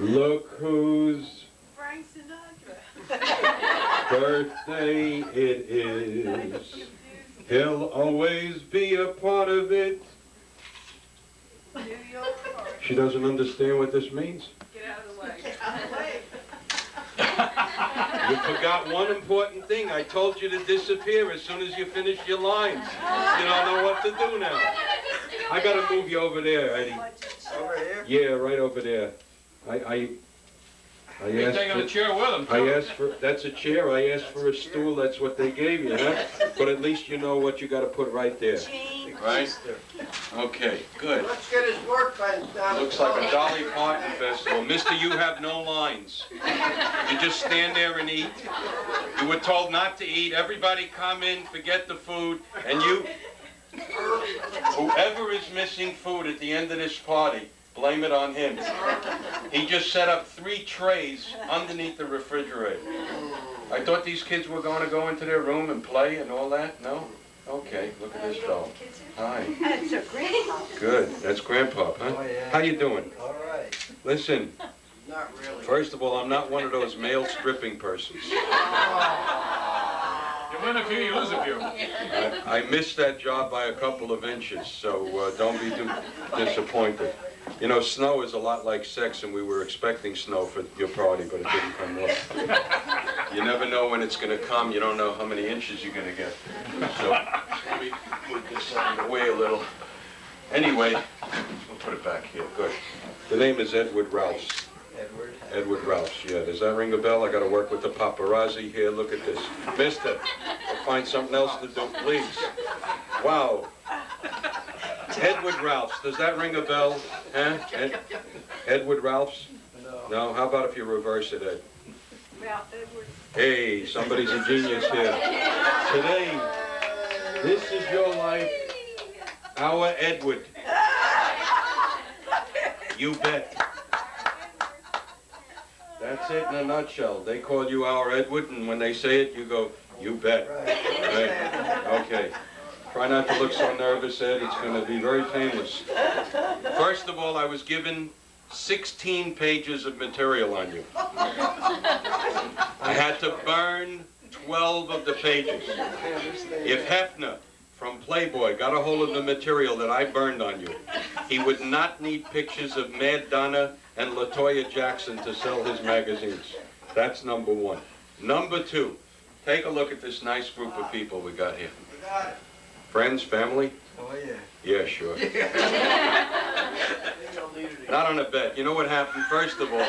Look whose Frank Sinatra. birthday it is. He'll always be a part of it. New York party. She doesn't understand what this means. Get out of the way. Get out of the way. You forgot one important thing. I told you to disappear as soon as you finish your lines. You don't know what to do now. I gotta move you over there, Eddie. Over here? Yeah, right over there. I You're taking a chair with him, too. I asked for, that's a chair, I asked for a stool, that's what they gave you, huh? But at least you know what you gotta put right there. Right? Okay, good. Let's get his work done. Looks like a Dolly Parton festival. Mister, you have no lines. You just stand there and eat. You were told not to eat. Everybody come in, forget the food, and you, whoever is missing food at the end of this party, blame it on him. He just set up 3 trays underneath the refrigerator. I thought these kids were going to go into their room and play and all that. No? Okay, look at this fellow. Hi. That's a grandpa. Good. That's Grandpa, huh? Oh, yeah. How you doing? All right. Listen, Not really. first of all, I'm not one of those male stripping persons. You win a few, you lose a few. I missed that job by a couple of inches, so don't be too disappointed. You know, snow is a lot like sex, and we were expecting snow for your party, but it didn't come off. You never know when it's going to come. You don't know how many inches you're going to get. So let me move this out of the way a little. Anyway, we'll put it back here. Good. The name is Edward Rouse. Edward. Edward Rouse, yeah. Does that ring a bell? I got to work with the paparazzi here. Look at this. Mister, I'll find something else to do, please. Wow. Edward Rouse, does that ring a bell? Huh? Edward Rouse? No. No? How about if you reverse it, Ed? Ralph Edwards. Hey, somebody's a genius here. Today, this is your life, our Edward. You bet. That's it in a nutshell. They call you our Edward, and when they say it, you go, you bet. Right. Okay. Try not to look so nervous, Ed. It's going to be very painless. First of all, I was given 16 pages of material on you. I had to burn 12 of the pages. If Hefner from Playboy got a hold of the material that I burned on you, he would not need pictures of Mad Donna and LaToya Jackson to sell his magazines. That's number 1. Number 2, take a look at this nice group of people we got here. Friends, family? Oh, yeah. Yeah, sure. Not on a bet. You know what happened? First of all,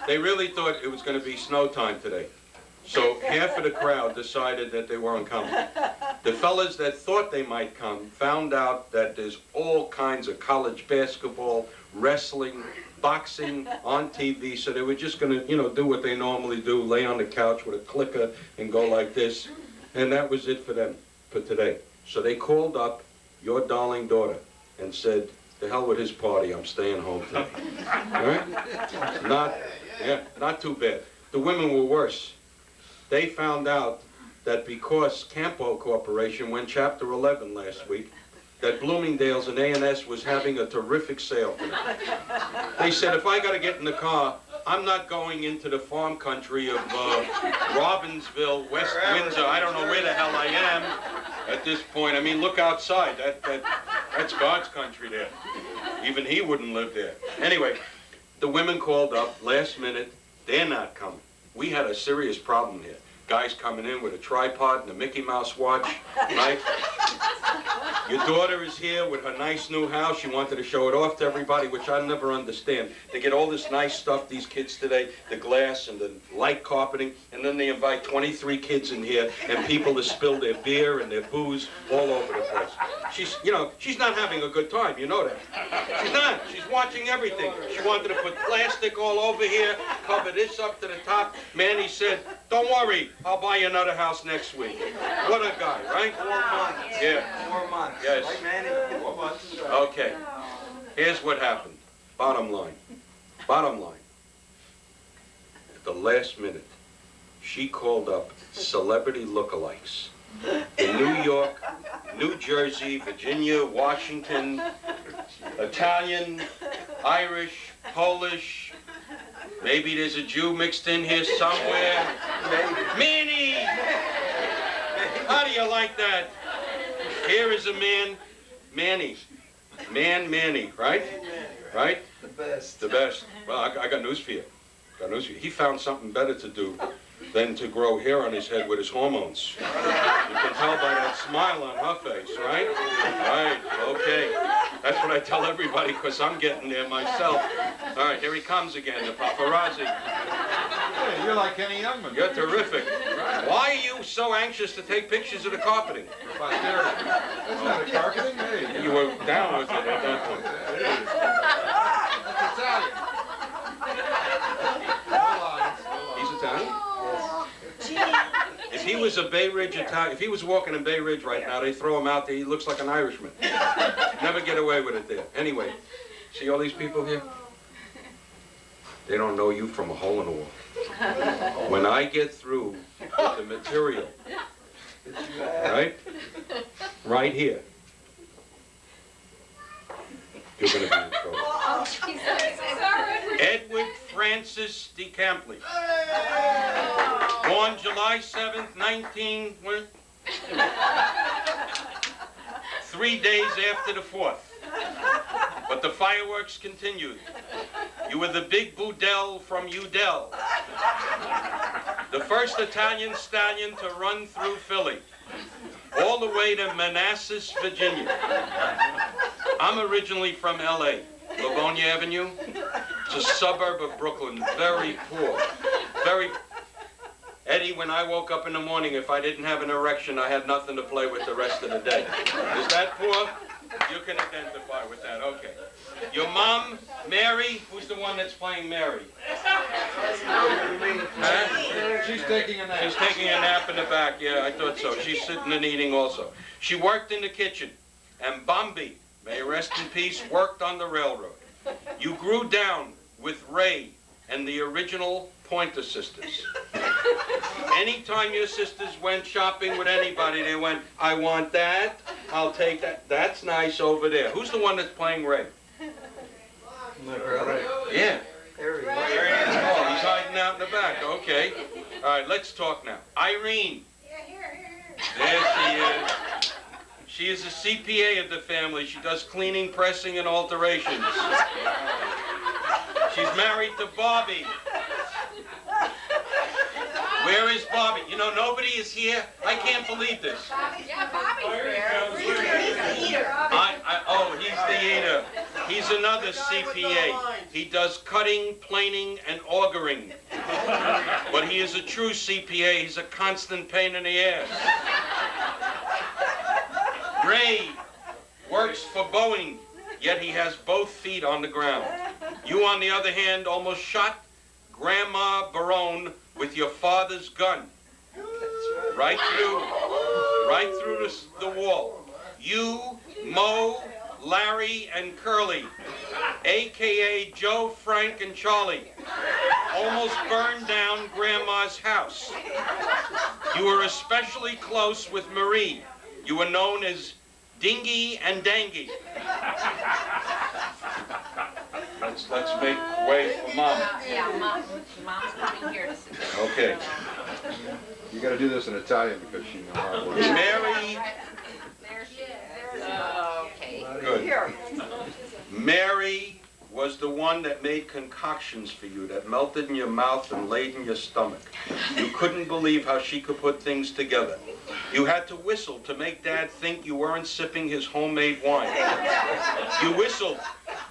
they really thought it was going to be snow time today. So half of the crowd decided that they weren't coming. The fellas that thought they might come found out that there's all kinds of college basketball, wrestling, boxing on TV, so they were just going to, you know, do what they normally do, lay on the couch with a clicker and go like this. And that was it for them for today. So they called up your darling daughter and said, "The hell with his party, I'm staying home today." All right? Not too bad. The women were worse. They found out that because Campo Corporation went Chapter 11 last week, that Bloomingdale's and A&S was having a terrific sale for them. They said, if I got to get in the car, I'm not going into the farm country of Robbinsville, West Windsor. I don't know where the hell I am at this point. I mean, look outside. That's God's country there. Even he wouldn't live there. Anyway, the women called up last minute. They're not coming. We had a serious problem here. Guys coming in with a tripod and a Mickey Mouse watch, right? Your daughter is here with her nice new house. She wanted to show it off to everybody, which I never understand. They get all this nice stuff, these kids today, the glass and the light carpeting, and then they invite 23 kids in here and people to spill their beer and their booze all over the place. She's not having a good time, you know that. She's not. She's watching everything. She wanted to put plastic all over here, cover this up to the top. Manny said, "Don't worry, I'll buy you another house next week." What a guy, right? 4 months. Yeah. 4 months. Yes. Right, Manny? 4 months. Okay. Here's what happened. Bottom line. Bottom line. At the last minute, she called up celebrity lookalikes in New York, New Jersey, Virginia, Washington, Italian, Irish, Polish, maybe there's a Jew mixed in here somewhere. Manny! How do you like that? Here is a man, Manny. Manny, right? Right? The best. The best. Well, I got news for you. He found something better to do than to grow hair on his head with his hormones. You can tell by that smile on her face, right? Right, okay. That's what I tell everybody, because I'm getting there myself. All right, here he comes again, the paparazzi. Hey, you're like Kenny Youngman. You're terrific. Why are you so anxious to take pictures of the carpeting? Posterity. That's not a carpeting. Hey, You were down with it at that point. it is. That's Italian. No lines. He's Italian? Yes. If he was a Bay Ridge Italian, if he was walking in Bay Ridge right now, they throw him out there. He looks like an Irishman. Never get away with it there. Anyway, see all these people here? They don't know you from a hole in the wall. When I get through with the material, right here, you're going to be in trouble. Edward Francis DiCampli. Born July 7th, 3 days after the 4th. But the fireworks continued. You were the big Boudel from Udell. The first Italian stallion to run through Philly. All the way to Manassas, Virginia. I'm originally from L.A., Livonia Avenue. It's a suburb of Brooklyn, very poor. Eddie, when I woke up in the morning, if I didn't have an erection, I had nothing to play with the rest of the day. Is that poor? You can identify with that, okay. Your mom, Mary, who's the one that's playing Mary? Huh? She's taking a nap. She's taking a nap in the back, yeah, I thought so. She's sitting and eating also. She worked in the kitchen, and Bambi, may rest in peace, worked on the railroad. You grew down with Ray and the original Pointer Sisters. Anytime your sisters went shopping with anybody, they went, I want that, I'll take that. That's nice over there. Who's the one that's playing Ray? My brother. Yeah. There he is. Oh, he's hiding out in the back. Okay. All right, let's talk now. Irene. There she is. She is a CPA of the family. She does cleaning, pressing, and alterations. She's married to Bobby. Where is Bobby? You know, nobody is here. I can't believe this. Yeah, Bobby's there. Oh, he's the eater. He's another CPA. He does cutting, planing, and augering. But he is a true CPA. He's a constant pain in the ass. Ray works for Boeing, yet he has both feet on the ground. You, on the other hand, almost shot Grandma Barone with your father's gun. Right through the wall. You, Mo, Larry, and Curly, a.k.a. Joe, Frank, and Charlie, almost burned down Grandma's house. You were especially close with Marie. You were known as Dingy and Dangy. Let's make way for Mom. Yeah, Mom's coming here to sit there. Okay. You got to do this in Italian because she knows how it works. Mary. There she is. Okay. Good. Here. Mary was the one that made concoctions for you that melted in your mouth and laid in your stomach. You couldn't believe how she could put things together. You had to whistle to make Dad think you weren't sipping his homemade wine. You whistled,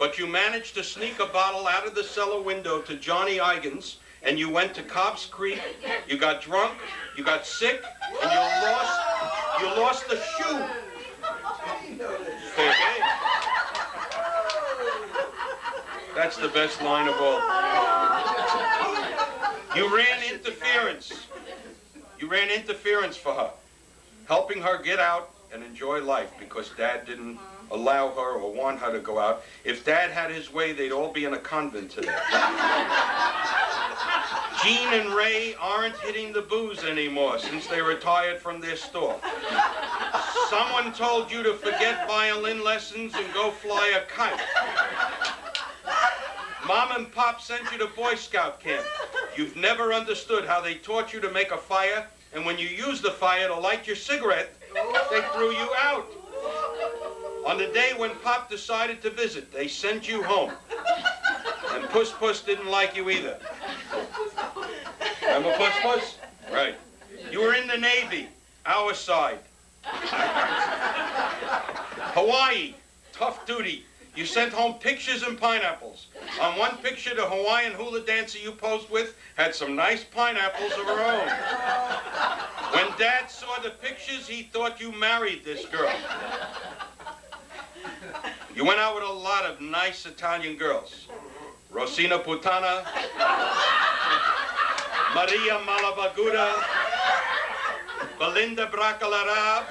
but you managed to sneak a bottle out of the cellar window to Johnny Eigens, and you went to Cobb's Creek, you got drunk, you got sick, and you lost the shoe. Okay. That's the best line of all. You ran interference. You ran interference for her, helping her get out and enjoy life because Dad didn't allow her or want her to go out. If Dad had his way, they'd all be in a convent today. Gene and Ray aren't hitting the booze anymore since they retired from their store. Someone told you to forget violin lessons and go fly a kite. Mom and Pop sent you to Boy Scout camp. You've never understood how they taught you to make a fire, and when you used the fire to light your cigarette, they threw you out. On the day when Pop decided to visit, they sent you home. And Puss Puss didn't like you either. Remember Puss Puss? Right. You were in the Navy, our side. Hawaii, tough duty. You sent home pictures and pineapples. On one picture, the Hawaiian hula dancer you posed with had some nice pineapples of her own. When Dad saw the pictures, he thought you married this girl. You went out with a lot of nice Italian girls. Rosina Putana, Maria Malabaguda, Belinda Bracalarab,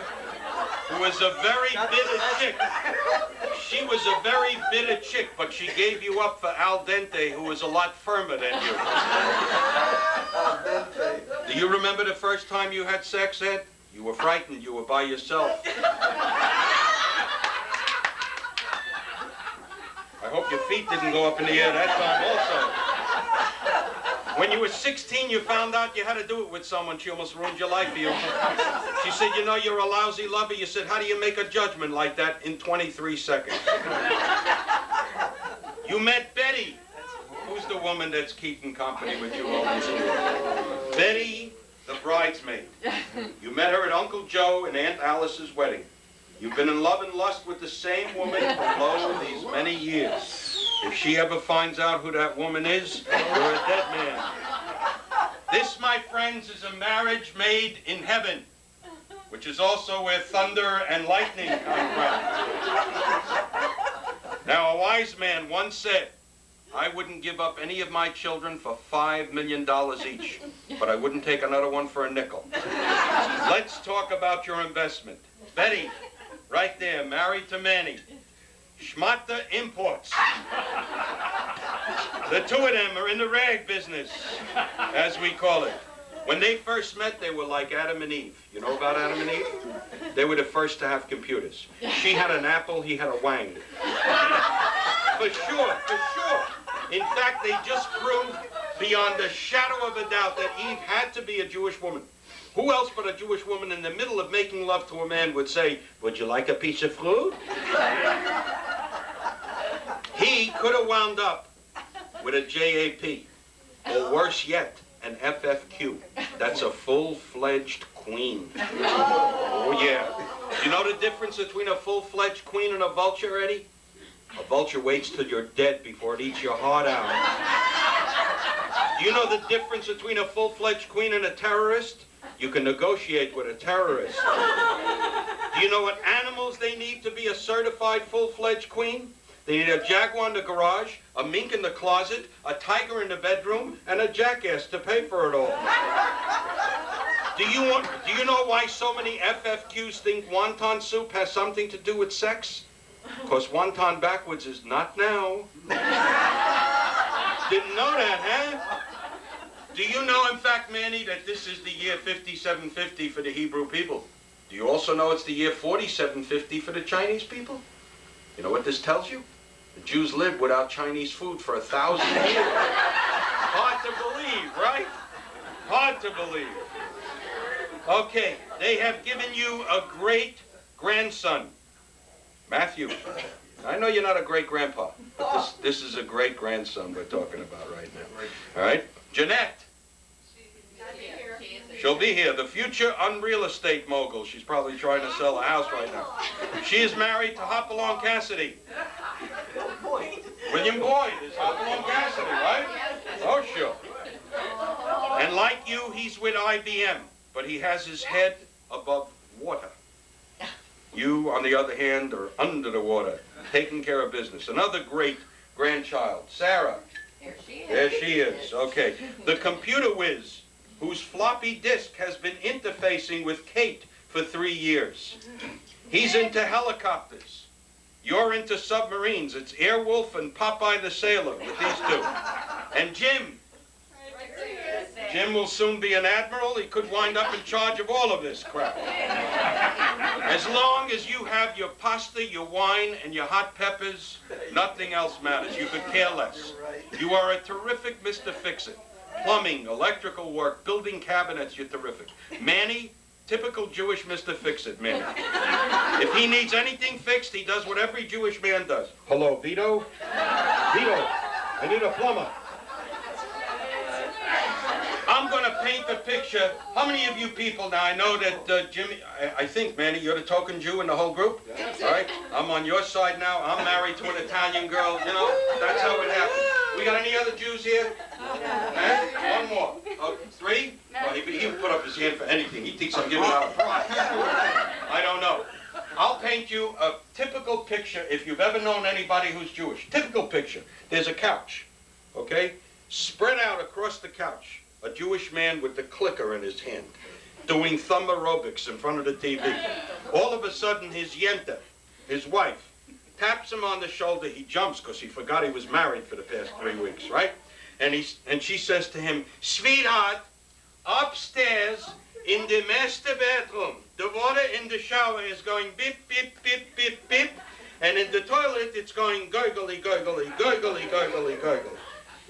who was a very bitter chick. She was a very bitter chick, but she gave you up for Al Dente, who was a lot firmer than you. Al dente. Do you remember the first time you had sex, Ed? You were frightened. You were by yourself. I hope your feet didn't go up in the air that time also. When you were 16, you found out you had to do it with someone. She almost ruined your life for you. She said, you know, you're a lousy lover. You said, how do you make a judgment like that in 23 seconds? You met Betty. Who's the woman that's keeping company with you all these years? Betty, the bridesmaid. You met her at Uncle Joe and Aunt Alice's wedding. You've been in love and lust with the same woman for these many years. If she ever finds out who that woman is, you're a dead man. This, my friends, is a marriage made in heaven, which is also where thunder and lightning come from. Now, a wise man once said, I wouldn't give up any of my children for $5 million each, but I wouldn't take another one for a nickel. Let's talk about your investment. Betty, right there, married to Manny. Schmatta Imports. The two of them are in the rag business, as we call it. When they first met, they were like Adam and Eve. You know about Adam and Eve? They were the first to have computers. She had an Apple, he had a Wang. For sure, for sure. In fact, they just proved beyond a shadow of a doubt that Eve had to be a Jewish woman. Who else but a Jewish woman in the middle of making love to a man would say, would you like a piece of fruit? He could have wound up with a JAP, or worse yet, an FFQ. That's a full-fledged queen. Oh, yeah. You know the difference between a full-fledged queen and a vulture, Eddie? A vulture waits till you're dead before it eats your heart out. Do you know the difference between a full-fledged queen and a terrorist? You can negotiate with a terrorist. Do you know what animals they need to be a certified full-fledged queen? They need a jaguar in the garage, a mink in the closet, a tiger in the bedroom, and a jackass to pay for it all. Do you know why so many FFQs think wonton soup has something to do with sex? Because wonton backwards is not now. Didn't know that, huh? Do you know, in fact, Manny, that this is the year 5750 for the Hebrew people? Do you also know it's the year 4750 for the Chinese people? You know what this tells you? The Jews lived without Chinese food for 1,000 years. Hard to believe, right? Hard to believe. Okay, they have given you a great grandson. Matthew, I know you're not a great-grandpa, but this is a great-grandson we're talking about right now. All right? Jeanette. She'll be here, the future unreal estate mogul. She's probably trying to sell a house right now. She is married to Hopalong Cassidy. William Boyd is Hopalong Cassidy, right? Oh, sure. And like you, he's with IBM, but he has his head above water. You, on the other hand, are under the water, taking care of business. Another great grandchild, Sarah. There she is. There she is, okay. The computer whiz, whose floppy disk has been interfacing with Kate for 3 years. He's into helicopters. You're into submarines. It's Airwolf and Popeye the Sailor with these two. And Jim. Jim will soon be an admiral. He could wind up in charge of all of this crap. As long as you have your pasta, your wine, and your hot peppers, nothing else matters. You could care less. You are a terrific Mr. Fix-It. Plumbing, electrical work, building cabinets, you're terrific. Manny, typical Jewish Mr. Fix-It, Manny. If he needs anything fixed, he does what every Jewish man does. Hello, Vito? Vito, I need a plumber. I'm going to paint the picture. How many of you people now, I know that Jimmy, I think, Manny, you're the token Jew in the whole group? All right? I'm on your side now. I'm married to an Italian girl. You know, that's how it happens. We got any other Jews here? Eh? One more. Oh, three? Well, he would put up his hand for anything. He thinks I'm giving out a prize. I don't know. I'll paint you a typical picture if you've ever known anybody who's Jewish. Typical picture. There's a couch, okay? Spread out across the couch, a Jewish man with the clicker in his hand, doing thumb aerobics in front of the TV. All of a sudden, his yenta, his wife, taps him on the shoulder. He jumps because he forgot he was married for the past 3 weeks, right? And she says to him, "Sweetheart, upstairs in the master bedroom, the water in the shower is going beep, beep, beep, beep, beep, and in the toilet it's going gurgly, gurgly, gurgly, gurgly, gurgly."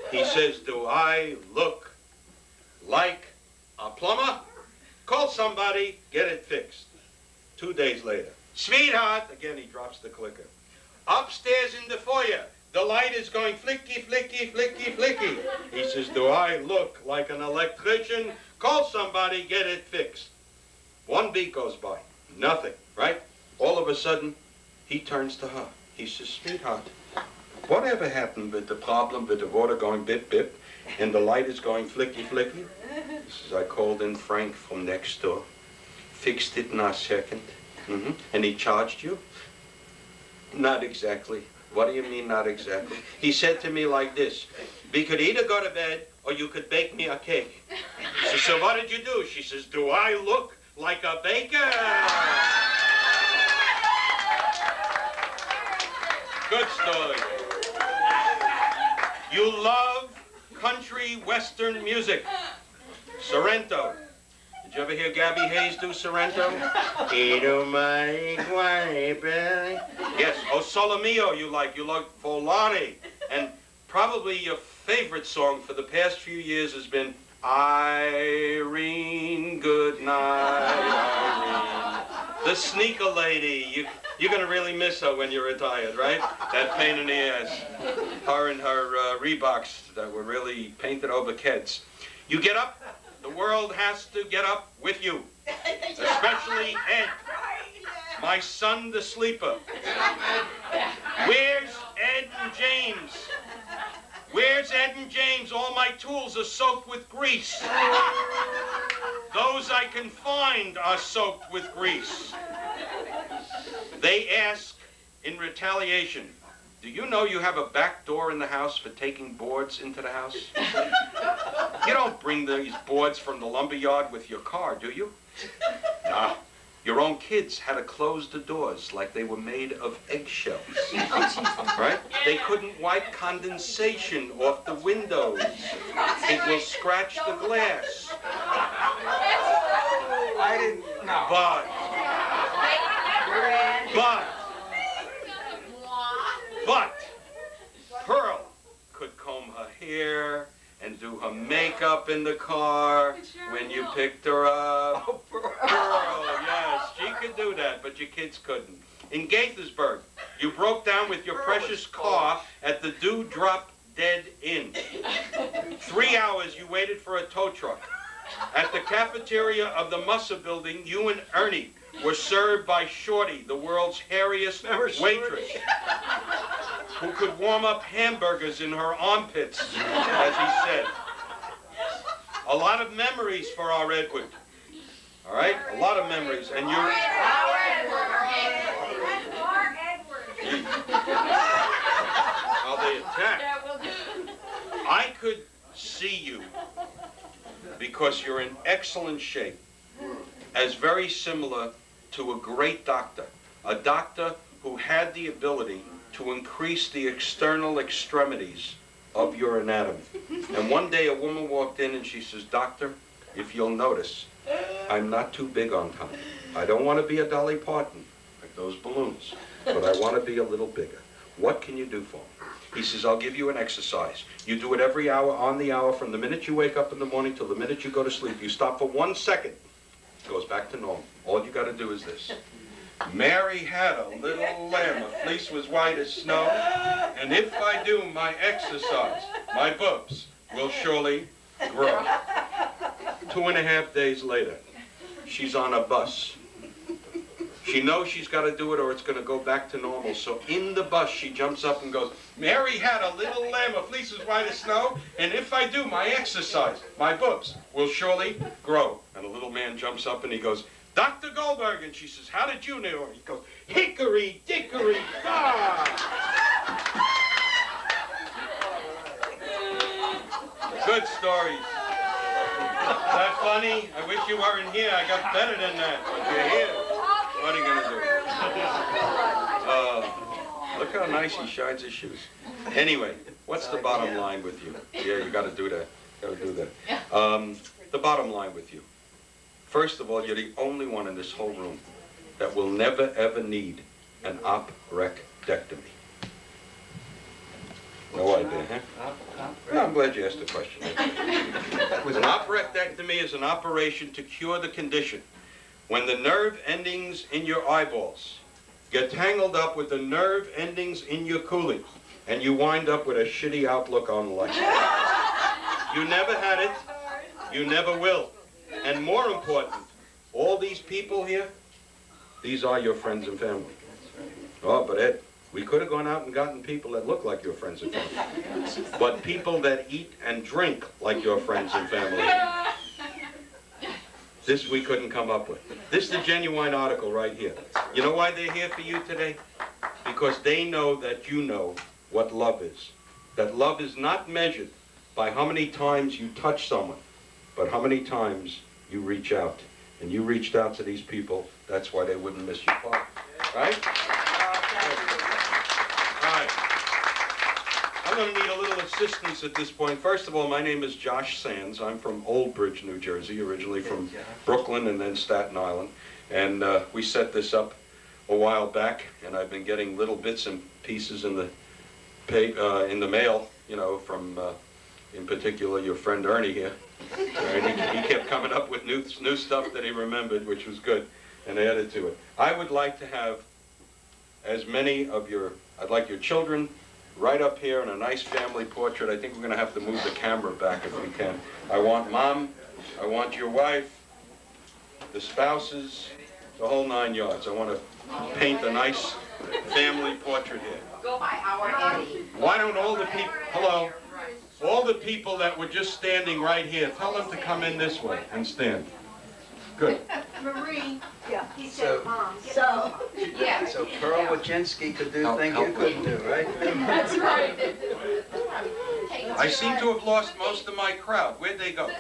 He says, "Do I look like a plumber? Call somebody, get it fixed." 2 days later, "Sweetheart," again he drops the clicker, "upstairs in the foyer, the light is going flicky, flicky, flicky, flicky." He says, "Do I look like an electrician? Call somebody, get it fixed." 1 week goes by, nothing, right? All of a sudden, he turns to her. He says, "Sweetheart, whatever happened with the problem with the water going bip, bip, and the light is going flicky, flicky?" He says, "I called in Frank from next door, fixed it in a second." "And he charged you?" "Not exactly." "What do you mean, not exactly?" "He said to me like this, we could either go to bed or you could bake me a cake." She says, "So what did you do?" She says, "Do I look like a baker?" Good story. You love country western music. Sorrento. Did you ever hear Gabby Hayes do Sorrento? Yes. Oh, Sole Mio you like. You like Volare. And probably your favorite song for the past few years has been Irene, good night, Irene. The sneaker lady. You're going to really miss her when you're retired, right? That pain in the ass. Her and her Reeboks that were really painted over kids. You get up, the world has to get up with you. Especially Ed, my son the sleeper. Where's Ed and James? Where's Ed and James? All my tools are soaked with grease. Those I can find are soaked with grease. They ask in retaliation, "Do you know you have a back door in the house for taking boards into the house?" You don't bring these boards from the lumber yard with your car, do you? Nah. Your own kids had to close the doors like they were made of eggshells. Right? They couldn't wipe condensation off the windows. It will scratch the glass. I didn't know. But Pearl could comb her hair and do her makeup in the car when you picked her up. Oh, Pearl, yes, she could do that, but your kids couldn't. In Gaithersburg, you broke down with your precious car at the Dewdrop Dead Inn. 3 hours you waited for a tow truck. At the cafeteria of the Mussa building, you and Ernie were served by Shorty, the world's hairiest waitress, who could warm up hamburgers in her armpits, as he said. A lot of memories for our Edward. All right? A lot of memories. And you're... How they attack. I could see you, because you're in excellent shape, as very similar to a great doctor. A doctor who had the ability to increase the external extremities of your anatomy. And one day a woman walked in and she says, "Doctor, if you'll notice, I'm not too big on top. I don't want to be a Dolly Parton, like those balloons, but I want to be a little bigger. What can you do for me?" He says, "I'll give you an exercise. You do it every hour, on the hour, from the minute you wake up in the morning till the minute you go to sleep. You stop for 1 second. It goes back to normal. All you got to do is this. Mary had a little lamb, her fleece was white as snow, and if I do my exercise, my boobs will surely grow." 2.5 days later, she's on a bus. She knows she's got to do it or it's going to go back to normal. So in the bus, she jumps up and goes, "Mary had a little lamb, her fleece was white as snow, and if I do my exercise, my boobs will surely grow." And a little man jumps up and he goes, "Dr. Goldberg," and she says, "How did you know?" And he goes, "Hickory dickory dock." Good stories. Is that funny? I wish you weren't here. I got better than that. But you're here. What are you going to do? Look how nice he shines his shoes. Anyway, what's the bottom line with you? Yeah, you got to do that. Got to do that. The bottom line with you. First of all, you're the only one in this whole room that will never, ever need an operectectomy. No idea, huh? Well, I'm glad you asked the question. An operectectomy is an operation to cure the condition when the nerve endings in your eyeballs get tangled up with the nerve endings in your coolie, and you wind up with a shitty outlook on life. You never had it. You never will. And more important, all these people here, these are your friends and family. Oh, but Ed, we could have gone out and gotten people that look like your friends and family. But people that eat and drink like your friends and family, this we couldn't come up with. This is the genuine article right here. You know why they're here for you today? Because they know that you know what love is. That love is not measured by how many times you touch someone, but how many times you reach out. And you reached out to these people, that's why they wouldn't miss your part. Right? All right. I'm going to need a little assistance at this point. First of all, my name is Josh Sands. I'm from Old Bridge, New Jersey, originally from Brooklyn and then Staten Island. And we set this up a while back, and I've been getting little bits and pieces in the mail, you know, from, in particular, your friend Ernie here. He kept coming up with new stuff that he remembered, which was good, and added to it. I would like to have as many of I'd like your children right up here in a nice family portrait. I think we're going to have to move the camera back if we can. I want Mom, I want your wife, the spouses, the whole 9 yards. I want to paint a nice family portrait here. Go by our Eddie. Why don't all the people, hello, all the people that were just standing right here, tell them to come in this way and stand. Good. Marie, he So- said, Mom, Yeah. So Pearl Wojcinski could do things you couldn't do, right? That's right. I seem to have lost most of my crowd. Where'd they go?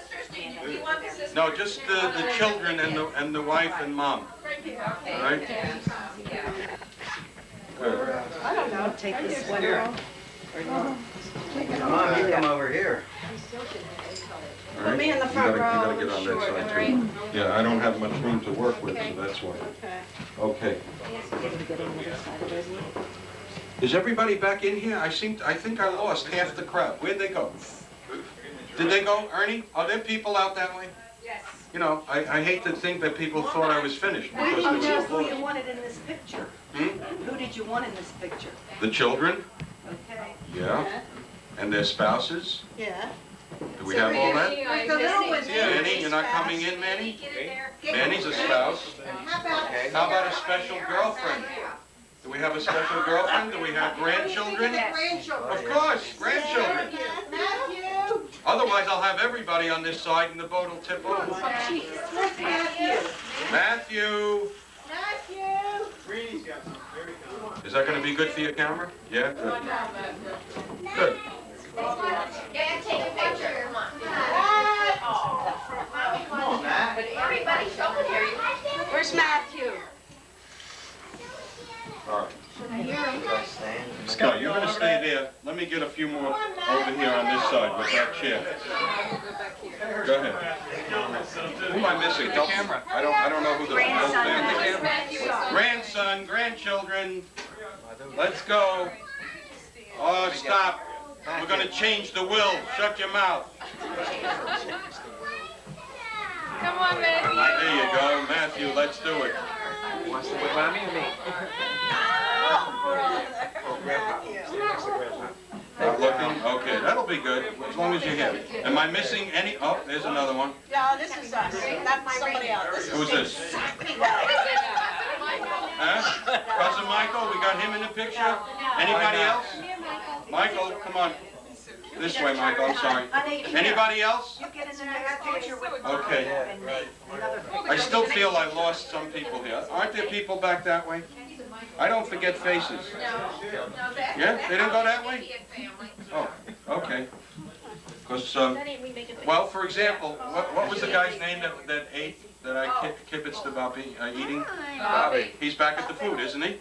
No, just the children and the wife and Mom. All right? Good. I don't know, take this sweater off. Mom, you come over here. All right. Put me in the front You row. gotta get on that side too. Yeah, I don't have much room to work with, so that's why. Okay. Okay. Is everybody back in here? I think I lost half the crowd. Where'd they go? Did they go, Ernie? Are there people out that way? Yes. You know, I hate to think that people thought I was finished Who because did there you was choose who you applause. wanted in this picture? Who did you want in this picture? The children, Okay. yeah, and their spouses. Yeah. Do we have all that? Like the little one. Manny, you're not coming in, Manny? Manny's a spouse. Okay. How about a special girlfriend? Do we have a special girlfriend? Do we have grandchildren? Of course, grandchildren. Matthew. Otherwise, I'll have everybody on this side and the boat will tip over. Matthew. Matthew! Matthew. Is that going to be good for your camera? Yeah? Good. Good. Yeah, take a picture. Come on. Come on, Matt. But everybody show it here. Where's Matthew? All right. Should I stand? Scott, you're going to stay there. Let me get a few more over here on this side with that chair. Go ahead. Who am I missing? Camera. I don't know who the whole family is. Grandson, grandchildren. Let's go. Oh, stop. We're going to change the will. Shut your mouth. Come on, Matthew. There you go. Matthew, let's do it. Wants to with mommy or me? Not looking? Okay, that'll be good, as long as you're here. Am I missing any? Oh, there's another one. No, this is us. That's somebody else. Who's this? Huh? Cousin Michael, we got him in the picture? Anybody else? Michael, come on. This way, Michael, I'm sorry. Anybody else? You get in the next picture with Okay. and me. Another picture. I still feel I lost some people here. Aren't there people back that way? I don't forget faces. Yeah? They didn't go that way? Oh, okay. Because, well, for example, what was the guy's name that ate, that I kibitzed about eating? Bobby. He's back at the food, isn't he?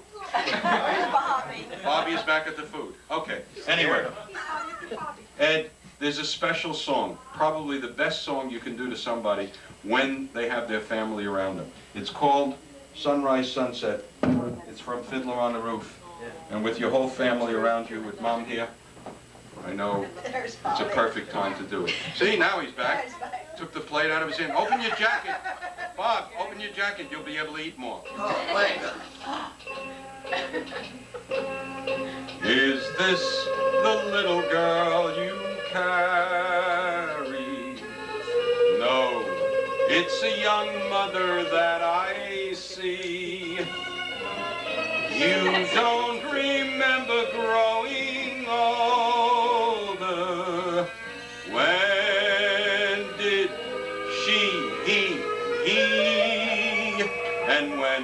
Bobby is back at the food. Okay. Anyway, Ed, there's a special song, probably the best song you can do to somebody when they have their family around them. It's called Sunrise Sunset. It's from Fiddler on the Roof. And with your whole family around you, with Mom here, I know it's a perfect time to do it. See, now he's back. Took the plate out of his hand. Open your jacket. Bob, open your jacket. You'll be able to eat more. Is this the little girl you carry? No, it's a young mother that I see. You don't remember growing older. When did he, and when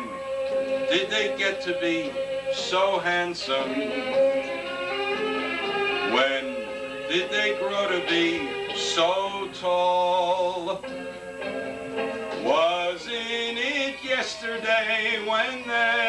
did they get to be so handsome? When did they grow to be so tall? Wasn't it yesterday when they